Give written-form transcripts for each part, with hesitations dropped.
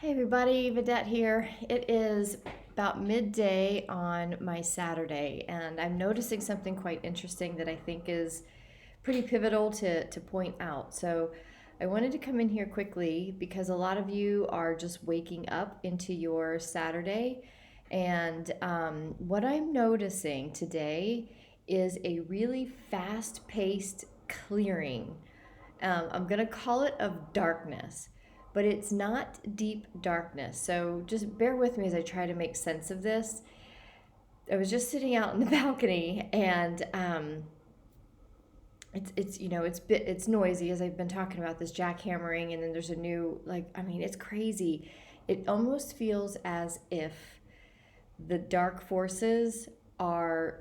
Hey everybody, Vidette here. It is about midday on my Saturday, and I'm noticing something quite interesting that I think is pretty pivotal to point out. So I wanted to come in here quickly because a lot of you are just waking up into your Saturday, and what I'm noticing today is a really fast paced clearing. I'm going to call it of darkness, but it's not deep darkness. So just bear with me as I try to make sense of this. I was just sitting out in the balcony, and it's noisy, as I've been talking about this jackhammering, and then there's a new, it's crazy. It almost feels as if the dark forces are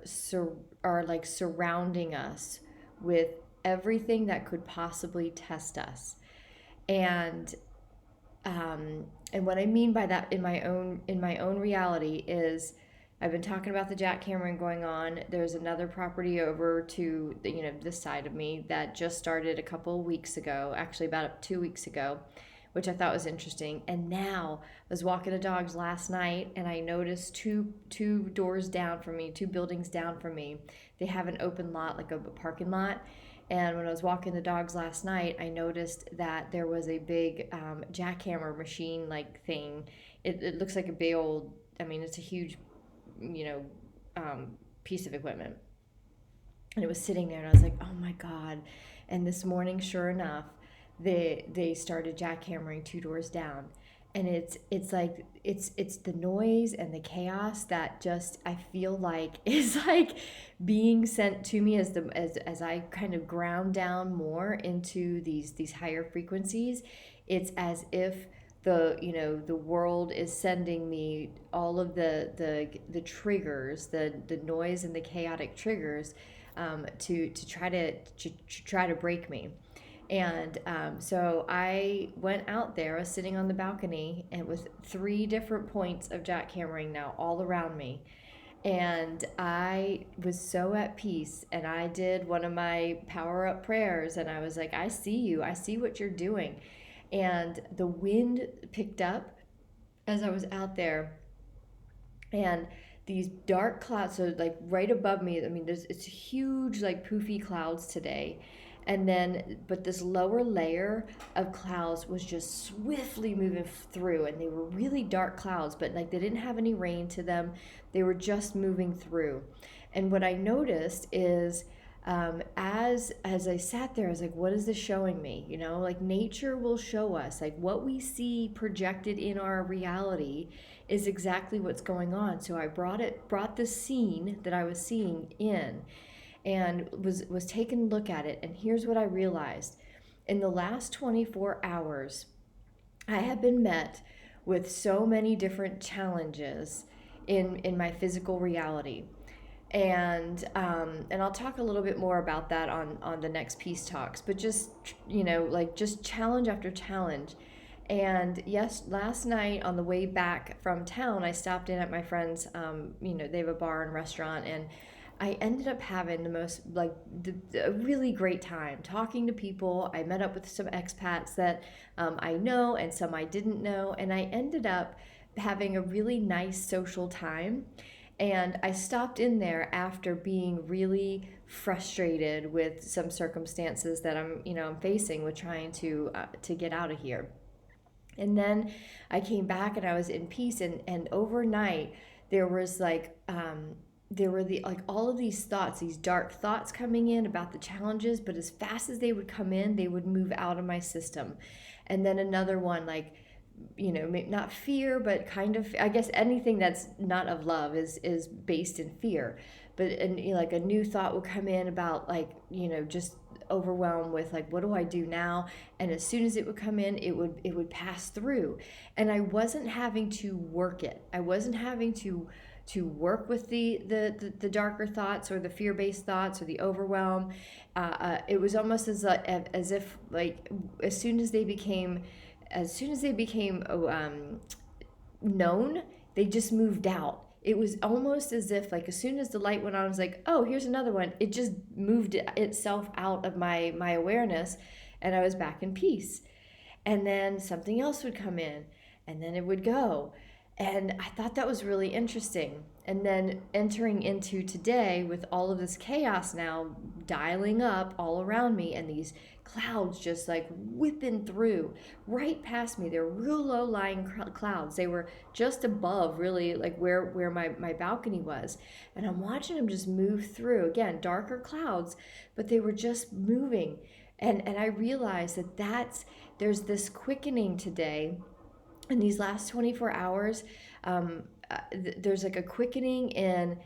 like surrounding us with everything that could possibly test us. And and what I mean by that in my own reality is I've been talking about the jackhammering going on. There's another property over to this side of me that just started a couple of weeks ago, actually about 2 weeks ago, which I thought was interesting. And now I was walking the dogs last night, and I noticed two doors down from me, two buildings down from me. They have an open lot, like a parking lot. And when I was walking the dogs last night, I noticed that there was a big jackhammer machine like thing. It looks like a big old, it's a huge, you know, piece of equipment. And it was sitting there, and I was like, oh my God. And this morning, sure enough, they started jackhammering two doors down. And it's like it's the noise and the chaos that just I feel like is like being sent to me as I kind of ground down more into these higher frequencies. It's as if the world is sending me all of the triggers, the noise and the chaotic triggers, to try to break me. And so I went out there. I was sitting on the balcony, and with three different points of jackhammering now all around me. And I was so at peace. And I did one of my power up prayers. And I was like, I see you. I see what you're doing. And the wind picked up as I was out there. And these dark clouds, so like right above me, it's huge, like poofy clouds today. And then, but this lower layer of clouds was just swiftly moving through, and they were really dark clouds, but like they didn't have any rain to them. They were just moving through. And what I noticed is, as I sat there, I was like, what is this showing me? Like nature will show us, like what we see projected in our reality is exactly what's going on. So I brought the scene that I was seeing in, and was taking a look at it. And here's what I realized: in the last 24 hours, I have been met with so many different challenges in my physical reality. And I'll talk a little bit more about that on the next peace talks. But just like just challenge after challenge. And yes, last night on the way back from town, I stopped in at my friend's. They have a bar and restaurant, and I ended up having the most a really great time talking to people. I met up with some expats that I know and some I didn't know, and I ended up having a really nice social time. And I stopped in there after being really frustrated with some circumstances that I'm facing with trying to get out of here. And then I came back, and I was in peace. And overnight there was there were all of these thoughts, these dark thoughts coming in about the challenges, but as fast as they would come in, they would move out of my system. And then another one, not fear, but kind of, I guess anything that's not of love is based in fear. But like a new thought would come in about just overwhelmed with like, what do I do now? And as soon as it would come in, it would pass through. And I wasn't having to work it. I wasn't having to work with the darker thoughts or the fear-based thoughts or the overwhelm. It was almost as if like as soon as they became known, they just moved out. It was almost as if like as soon as the light went on, I was like, oh, here's another one. It just moved itself out of my awareness, and I was back in peace. And then something else would come in, and then it would go. And I thought that was really interesting. And then entering into today with all of this chaos now dialing up all around me, and these clouds just like whipping through right past me. They're real low lying clouds. They were just above, really, like where my balcony was. And I'm watching them just move through. Again, darker clouds, but they were just moving. And I realized there's this quickening today in these last 24 hours. There's like a quickening in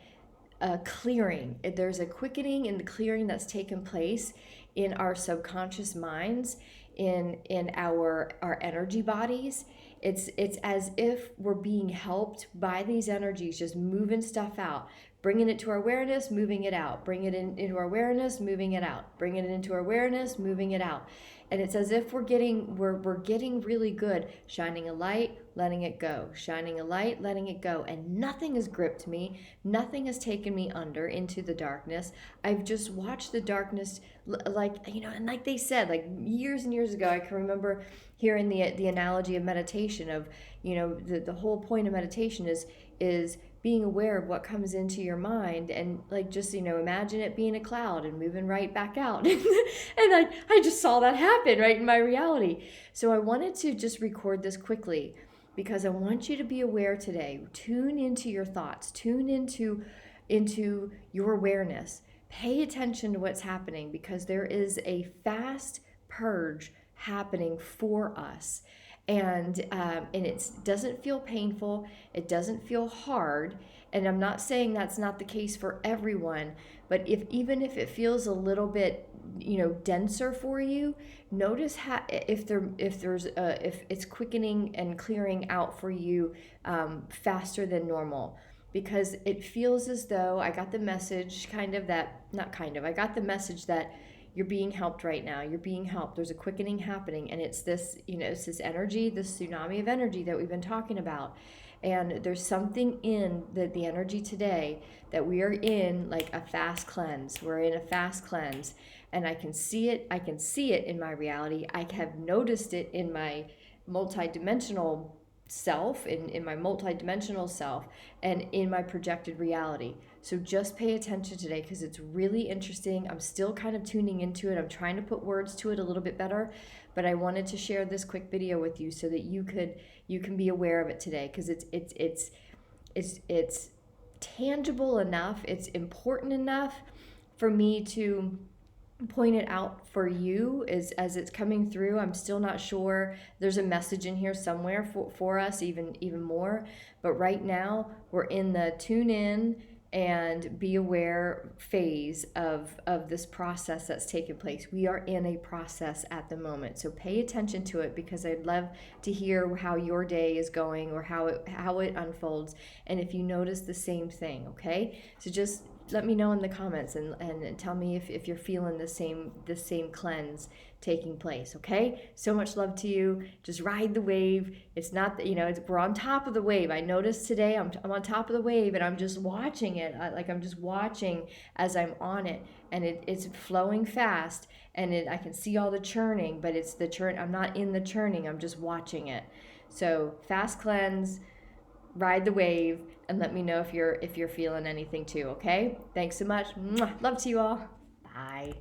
clearing. There's a quickening in the clearing that's taken place in our subconscious minds, in our energy bodies. It's as if we're being helped by these energies, just moving stuff out, bringing it to our awareness, moving it out, bring it into our awareness, moving it out, bring it into our awareness, moving it out. And it's as if we're getting really good, shining a light, letting it go, shining a light, letting it go. And nothing has gripped me. Nothing has taken me under into the darkness. I've just watched the darkness, like, and like they said, like years and years ago, I can remember hearing the analogy of meditation of, the whole point of meditation is being aware of what comes into your mind, and like just imagine it being a cloud and moving right back out. And I just saw that happen right in my reality. So I wanted to just record this quickly because I want you to be aware today. Tune into your thoughts, tune into your awareness. Pay attention to what's happening, because there is a fast purge happening for us. And it doesn't feel painful. It doesn't feel hard. And I'm not saying that's not the case for everyone, but even if it feels a little bit, denser for you, notice how if it's quickening and clearing out for you faster than normal. Because it feels as though I got the message I got the message that you're being helped right now. You're being helped. There's a quickening happening, and it's this, it's this energy, this tsunami of energy that we've been talking about. And there's something in the energy today that we are in, like a fast cleanse. We're in a fast cleanse, and I can see it. I can see it in my reality. I have noticed it in my multidimensional self, in my multidimensional self, and in my projected reality. So just pay attention today, because it's really interesting. I'm still kind of tuning into it. I'm trying to put words to it a little bit better, but I wanted to share this quick video with you so that you can be aware of it today, because it's tangible enough, it's important enough for me to point it out for you as it's coming through. I'm still not sure. There's a message in here somewhere for us, even more. But right now, we're in the tune in and be aware phase of this process that's taking place. We are in a process at the moment. So pay attention to it, because I'd love to hear how your day is going, or how it unfolds, and if you notice the same thing, okay? So just let me know in the comments and tell me if you're feeling the same cleanse taking place, okay? So much love to you. Just ride the wave. It's not that, we're on top of the wave. I noticed today I'm on top of the wave, and I'm just watching it. I'm just watching as I'm on it, and it's flowing fast, and I can see all the churning, but it's the churn. I'm not in the churning. I'm just watching it. So fast cleanse, ride the wave, and let me know if you're feeling anything too, okay? Thanks so much. Mwah. Love to you all. Bye.